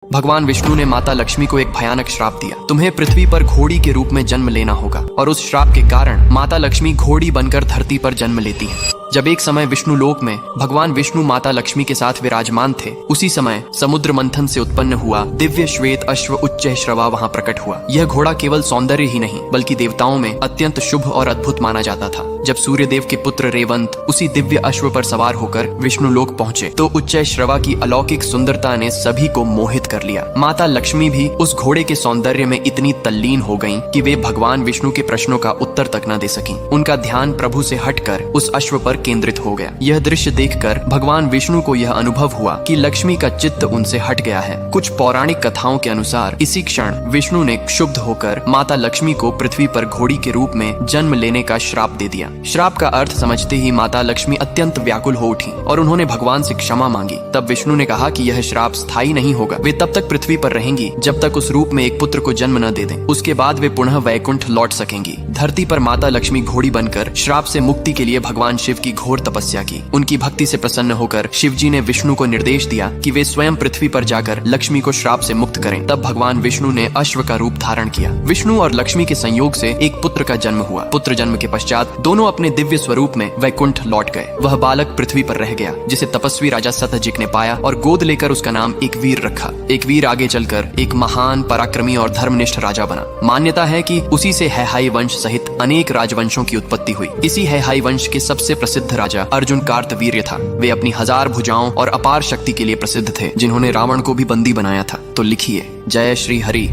भगवान विष्णु ने माता लक्ष्मी को एक भयानक श्राप दिया। तुम्हें पृथ्वी पर घोड़ी के रूप में जन्म लेना होगा। और उस श्राप के कारण माता लक्ष्मी घोड़ी बनकर धरती पर जन्म लेती है। जब एक समय विष्णु लोक में भगवान विष्णु माता लक्ष्मी के साथ विराजमान थे, उसी समय समुद्र मंथन से उत्पन्न हुआ दिव्य श्वेत अश्व उच्चैःश्रवा वहां प्रकट हुआ। यह घोड़ा केवल सौंदर्य ही नहीं बल्कि देवताओं में अत्यंत शुभ और अद्भुत माना जाता था। जब सूर्यदेव के पुत्र रेवंत उसी दिव्य अश्व पर सवार होकर विष्णु लोक पहुंचे तो उच्चैःश्रवा की अलौकिक सुंदरता ने सभी को मोहित कर लिया। माता लक्ष्मी भी उस घोड़े के सौंदर्य में इतनी तल्लीन हो गईं कि वे भगवान विष्णु के प्रश्नों का उत्तर तक न दे सकीं। उनका ध्यान प्रभु से हटकर उस अश्व पर केंद्रित हो गया। यह दृश्य देखकर भगवान विष्णु को यह अनुभव हुआ कि लक्ष्मी का चित्त उनसे हट गया है। कुछ पौराणिक कथाओं के अनुसार इसी क्षण विष्णु ने क्षुब्ध होकर माता लक्ष्मी को पृथ्वी पर घोड़ी के रूप में जन्म लेने का श्राप दे दिया। श्राप का अर्थ समझते ही माता लक्ष्मी अत्यंत व्याकुल हो उठी और उन्होंने भगवान से क्षमा मांगी। तब विष्णु ने कहा कि यह श्राप स्थायी नहीं होगा। वे तब तक पृथ्वी पर रहेंगी जब तक उस रूप में एक पुत्र को जन्म न दे दें। उसके बाद वे पुनः वैकुंठ लौट सकेंगी। धरती पर माता लक्ष्मी घोड़ी बनकर श्राप से मुक्ति के लिए भगवान शिव की घोर तपस्या की। उनकी भक्ति से प्रसन्न होकर शिव जी ने विष्णु को निर्देश दिया कि वे स्वयं पृथ्वी पर जाकर लक्ष्मी को श्राप से मुक्त करें। तब भगवान विष्णु ने अश्व का रूप धारण किया। विष्णु और लक्ष्मी के संयोग से एक पुत्र का जन्म हुआ। पुत्र जन्म के पश्चात दोनों अपने दिव्य स्वरूप में वैकुंठ लौट गए। वह बालक पृथ्वी पर रह गया, जिसे तपस्वी राजा सत्यजित ने पाया और गोद लेकर उसका नाम एकवीर रखा। एकवीर आगे चलकर एक महान पराक्रमी और धर्मनिष्ठ राजा बना। मान्यता है कि उसी से हैहाई वंश सहित अनेक राजवंशों की उत्पत्ति हुई। इसी हैहाई वंश के सबसे प्रसिद्ध राजा अर्जुन कार्तवीर्य था। वे अपनी 1000 भुजाओं और अपार शक्ति के लिए प्रसिद्ध थे, जिन्होंने रावण को भी बंदी बनाया था। तो लिखिए, जय श्री हरि।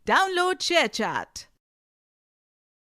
Download ShareChat.